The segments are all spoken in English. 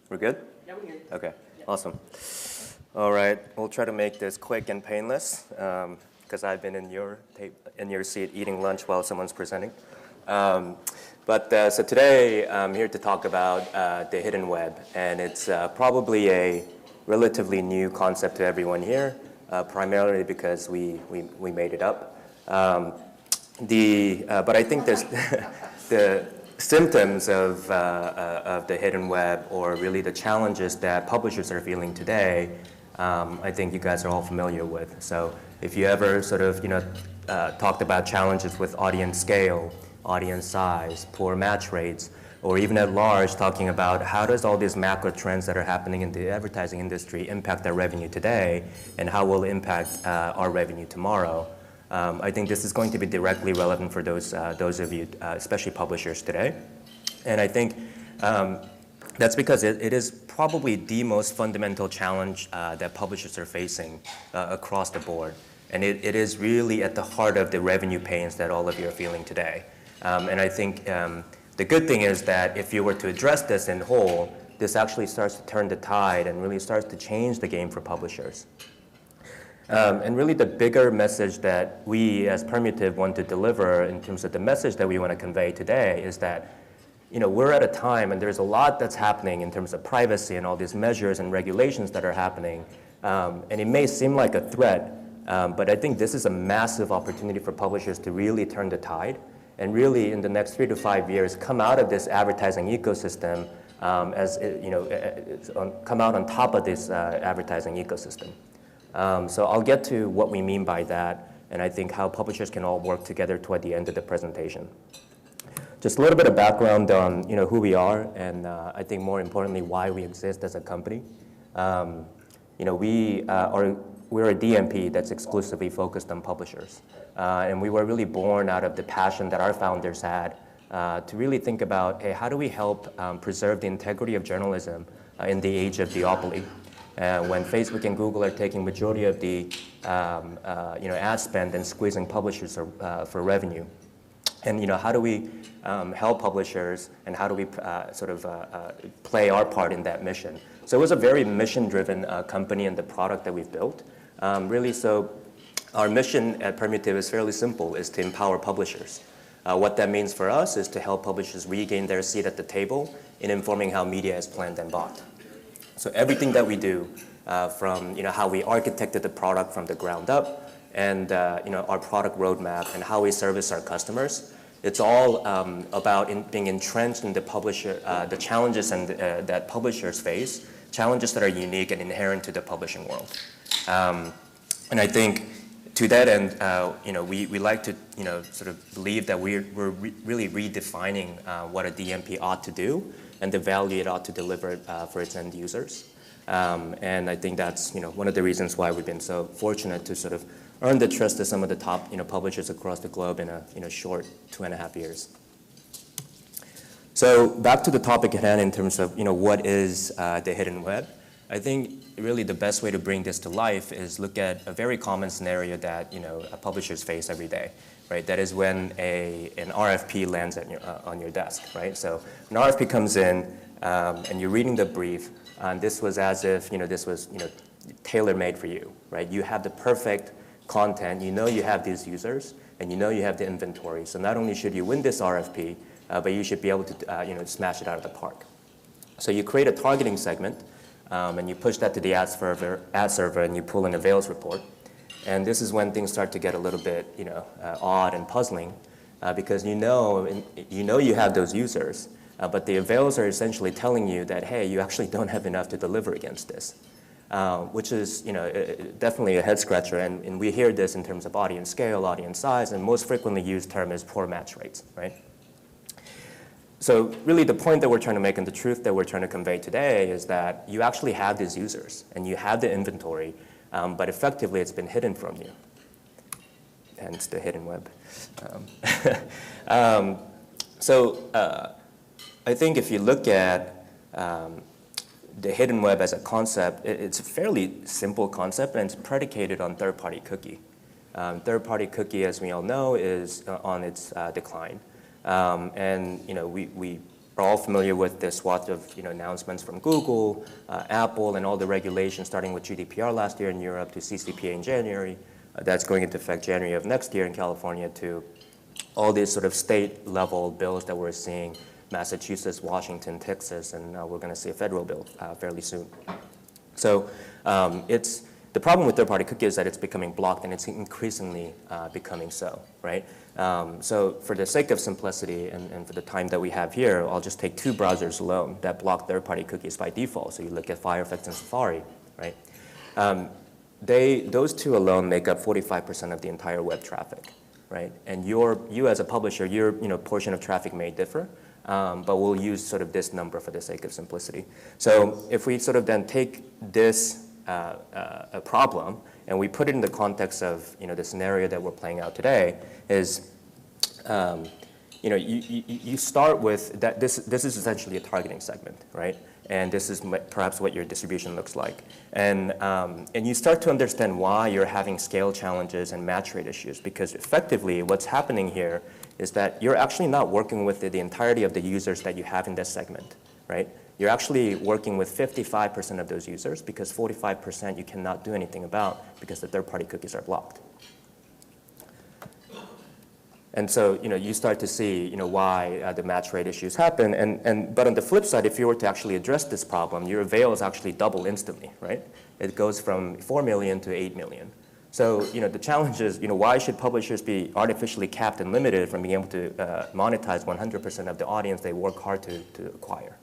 We're good? Yeah, we're good. Okay, awesome. All right, we'll try to make this quick and painless because I've been in your seat eating lunch while someone's presenting. So today I'm here to talk about the hidden web, and it's probably a relatively new concept to everyone here, primarily because we made it up. But I think there's the symptoms of the hidden web, or really the challenges that publishers are feeling today, I think you guys are all familiar with. So if you ever sort of talked about challenges with audience scale, audience size, poor match rates, or even at large talking about how does all these macro trends that are happening in the advertising industry impact our revenue today, and how will it impact our revenue tomorrow. I think this is going to be directly relevant for those of you, especially publishers today. And I think that's because it is probably the most fundamental challenge that publishers are facing across the board. And it is really at the heart of the revenue pains that all of you are feeling today. And I think the good thing is that if you were to address this in whole, this actually starts to turn the tide and really starts to change the game for publishers. And really the bigger message that we as Permutive want to deliver in terms of the message that we want to convey today is that we're at a time and there's a lot that's happening in terms of privacy and all these measures and regulations that are happening. And it may seem like a threat, but I think this is a massive opportunity for publishers to really turn the tide and really in the next 3 to 5 years come out of this advertising ecosystem come out on top of this advertising ecosystem. So I'll get to what we mean by that, and I think how publishers can all work together toward the end of the presentation. Just a little bit of background on who we are, and I think more importantly why we exist as a company. We're a DMP that's exclusively focused on publishers, and we were really born out of the passion that our founders had to really think about, hey, how do we help preserve the integrity of journalism in the age of duopoly? When Facebook and Google are taking majority of the ad spend and squeezing publishers for revenue, and how do we help publishers, and how do we play our part in that mission? So it was a very mission-driven company and the product that we've built. So our mission at Permutive is fairly simple: is to empower publishers. What that means for us is to help publishers regain their seat at the table in informing how media is planned and bought. So everything that we do, from how we architected the product from the ground up, and our product roadmap and how we service our customers, it's all about being entrenched in the challenges that publishers face, challenges that are unique and inherent to the publishing world. And I think to that end, we like to sort of believe that we're really redefining what a DMP ought to do and the value it ought to deliver for its end users. And I think that's one of the reasons why we've been so fortunate to sort of earn the trust of some of the top publishers across the globe in a short 2.5 years. So back to the topic at hand in terms of what is the hidden web. I think really the best way to bring this to life is look at a very common scenario that publishers face every day. Right, that is when an RFP lands on your desk, right? So an RFP comes in, and you're reading the brief, and this was as if this was tailor-made for you, right? You have the perfect content, you have these users, and you have the inventory. So not only should you win this RFP, but you should be able to smash it out of the park. So you create a targeting segment, and you push that to the ad server, and you pull in a Vails report. And this is when things start to get a little bit, odd and puzzling, because you have those users, but the avails are essentially telling you that, hey, you actually don't have enough to deliver against this, which is, definitely a head scratcher. And we hear this in terms of audience scale, audience size, and most frequently used term is poor match rates, right? So really the point that we're trying to make and the truth that we're trying to convey today is that you actually have these users and you have the inventory, but effectively it's been hidden from you, hence the hidden web. I think if you look at the hidden web as a concept, it's a fairly simple concept, and it's predicated on third-party cookie. Third-party cookie, as we all know, is on its decline. And we are all familiar with the swath of announcements from Google, Apple, and all the regulations starting with GDPR last year in Europe to CCPA in January. That's going into effect January of next year in California, to all these sort of state-level bills that we're seeing, Massachusetts, Washington, Texas, and we're going to see a federal bill fairly soon. So the problem with third-party cookies is that it's becoming blocked, and it's increasingly becoming so, right? So for the sake of simplicity and for the time that we have here, I'll just take two browsers alone that block third-party cookies by default. So you look at Firefox and Safari, right? Those two alone make up 45% of the entire web traffic, right? And you as a publisher, your portion of traffic may differ, but we'll use sort of this number for the sake of simplicity. So if we sort of then take this a problem and we put it in the context of the scenario that we're playing out today, is you start with that this is essentially a targeting segment, right? And this is perhaps what your distribution looks like. And you start to understand why you're having scale challenges and match rate issues, because effectively what's happening here is that you're actually not working with the entirety of the users that you have in this segment, right? You're actually working with 55% of those users, because 45% you cannot do anything about because the third-party cookies are blocked. And so you start to see why the match rate issues happen. But on the flip side, if you were to actually address this problem, your avails actually double instantly, right? It goes from 4 million to 8 million. So the challenge is why should publishers be artificially capped and limited from being able to monetize 100% of the audience they work hard to acquire?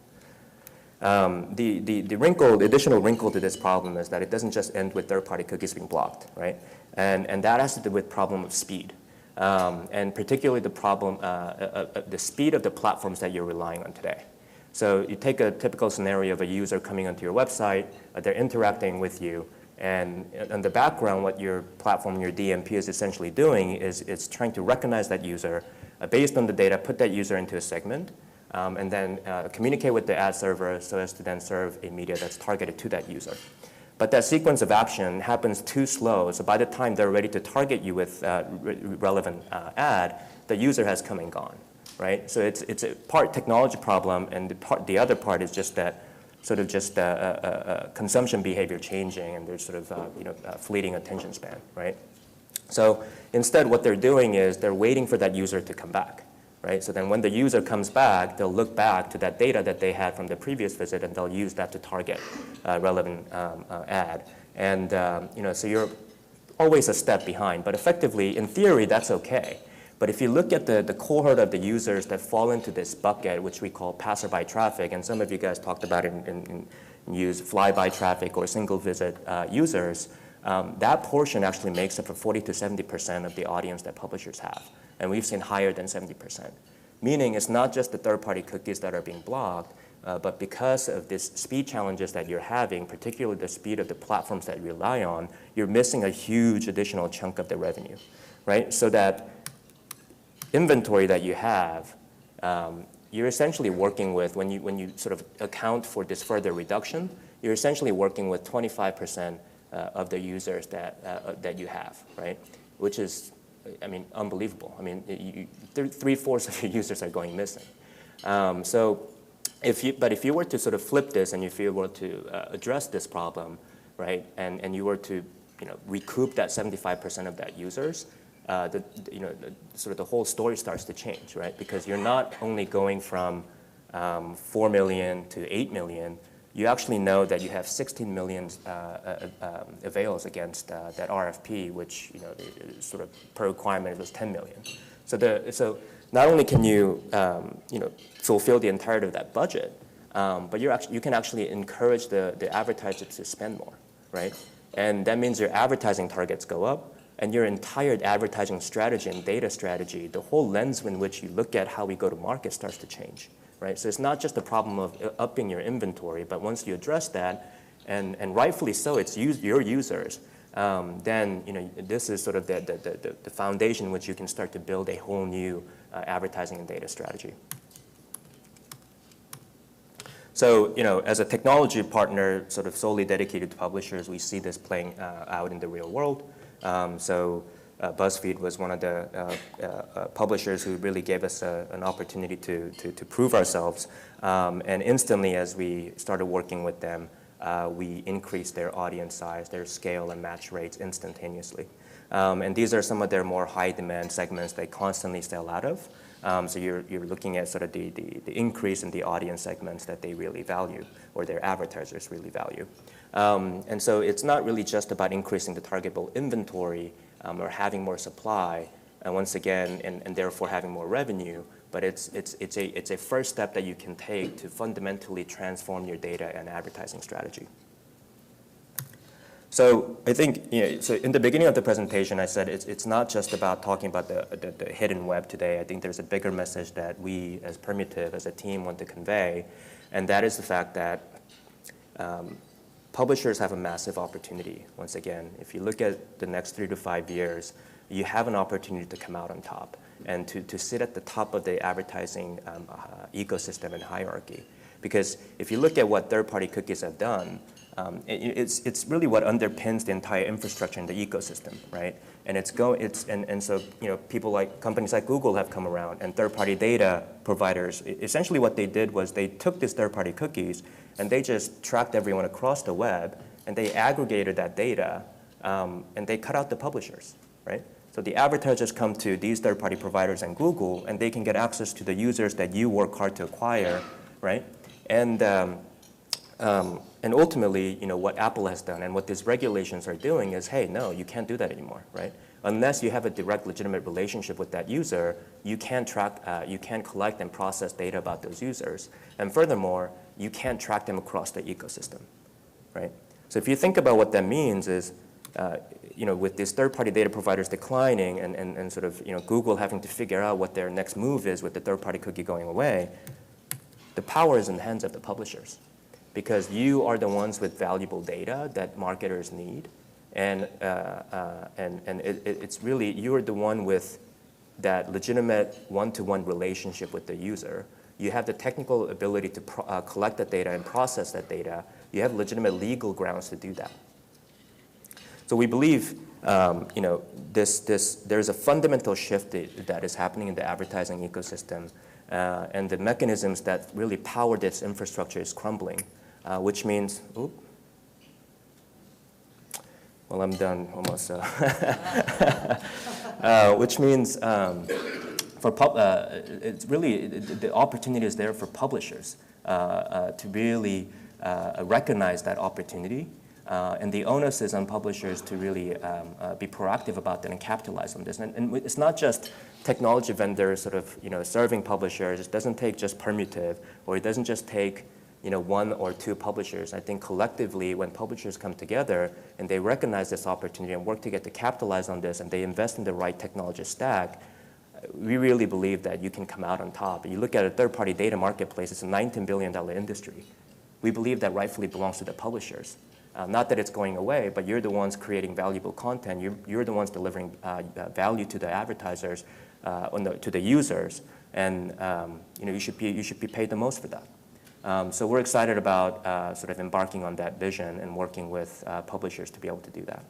The additional wrinkle to this problem is that it doesn't just end with third-party cookies being blocked, right? And that has to do with problem of speed. And particularly the problem, the speed of the platforms that you're relying on today. So you take a typical scenario of a user coming onto your website, they're interacting with you, and in the background, what your platform, your DMP is essentially doing is it's trying to recognize that user, based on the data, put that user into a segment, and then communicate with the ad server so as to then serve a media that's targeted to that user. But that sequence of action happens too slow, so by the time they're ready to target you with relevant ad, the user has come and gone, right? So it's a part technology problem, and the other part is just that sort of just consumption behavior changing, and there's sort of fleeting attention span, right? So instead, what they're doing is they're waiting for that user to come back, right? So then when the user comes back, they'll look back to that data that they had from the previous visit, and they'll use that to target relevant ad. And so you're always a step behind. But effectively, in theory, that's okay. But if you look at the cohort of the users that fall into this bucket, which we call passerby traffic, and some of you guys talked about it in use flyby traffic or single visit users, that portion actually makes up for 40 to 70% of the audience that publishers have. And we've seen higher than 70%. Meaning it's not just the third-party cookies that are being blocked, but because of these speed challenges that you're having, particularly the speed of the platforms that you rely on, you're missing a huge additional chunk of the revenue, right? So that inventory that you have, you're essentially working with, when you sort of account for this further reduction, you're essentially working with 25% of the users that you have, right? Which is, I mean, unbelievable. I mean, 3/4 of your users are going missing. But if you were to sort of flip this, and if you were to address this problem, right, and you were to recoup that 75% of that users, sort of the whole story starts to change, right? Because you're not only going from 4 million to 8 million, you actually know that you have 16 million avails against that RFP, which sort of per requirement was 10 million. So not only can you fulfill the entirety of that budget, but you can actually encourage the advertisers to spend more, right? And that means your advertising targets go up, and your entire advertising strategy and data strategy, the whole lens in which you look at how we go to market starts to change, right? So it's not just a problem of upping your inventory, but once you address that, and rightfully so, it's your users, then this is sort of the foundation in which you can start to build a whole new advertising and data strategy. So as a technology partner sort of solely dedicated to publishers, we see this playing out in the real world. BuzzFeed was one of the publishers who really gave us an opportunity to prove ourselves. And instantly, as we started working with them, we increased their audience size, their scale and match rates instantaneously. And these are some of their more high demand segments they constantly sell out of. So you're looking at sort of the increase in the audience segments that they really value, or their advertisers really value. And so it's not really just about increasing the targetable inventory or having more supply, and once again, and therefore having more revenue, but it's a first step that you can take to fundamentally transform your data and advertising strategy. So I think, so in the beginning of the presentation, I said it's not just about talking about the hidden web today. I think there's a bigger message that we as Permutive, as a team, want to convey, and that is the fact that publishers have a massive opportunity. Once again, if you look at the next 3 to 5 years, you have an opportunity to come out on top and to sit at the top of the advertising ecosystem and hierarchy. Because if you look at what third-party cookies have done, it's really what underpins the entire infrastructure in the ecosystem, right? And so people like companies like Google have come around, and third-party data providers. Essentially, what they did was they took these third-party cookies and they just tracked everyone across the web, and they aggregated that data, and they cut out the publishers, right? So the advertisers come to these third-party providers and Google, and they can get access to the users that you work hard to acquire, right? And ultimately, what Apple has done and what these regulations are doing is, hey, no, you can't do that anymore, right? Unless you have a direct, legitimate relationship with that user, you can't you can't collect and process data about those users. And furthermore, you can't track them across the ecosystem, right? So if you think about what that means is, with these third-party data providers declining and sort of, Google having to figure out what their next move is with the third-party cookie going away, the power is in the hands of the publishers, because you are the ones with valuable data that marketers need, and it's really, you're the one with that legitimate one-to-one relationship with the user. You have the technical ability to collect that data and process that data. You have legitimate legal grounds to do that. So we believe, there's a fundamental shift that is happening in the advertising ecosystem, and the mechanisms that really power this infrastructure is crumbling. Which means, well, I'm done almost. Which means it's really, the opportunity is there for publishers to really recognize that opportunity. And the onus is on publishers to really be proactive about that and capitalize on this. And it's not just technology vendors sort of serving publishers. It doesn't take just Permutive, or it doesn't just take one or two publishers. I think collectively, when publishers come together and they recognize this opportunity and work together to capitalize on this, and they invest in the right technology stack, we really believe that you can come out on top. You look at a third-party data marketplace, it's a $19 billion industry. We believe that rightfully belongs to the publishers. Not that it's going away, but you're the ones creating valuable content. You're the ones delivering value to the advertisers, to the users, and you should be paid the most for that. So we're excited about sort of embarking on that vision and working with publishers to be able to do that.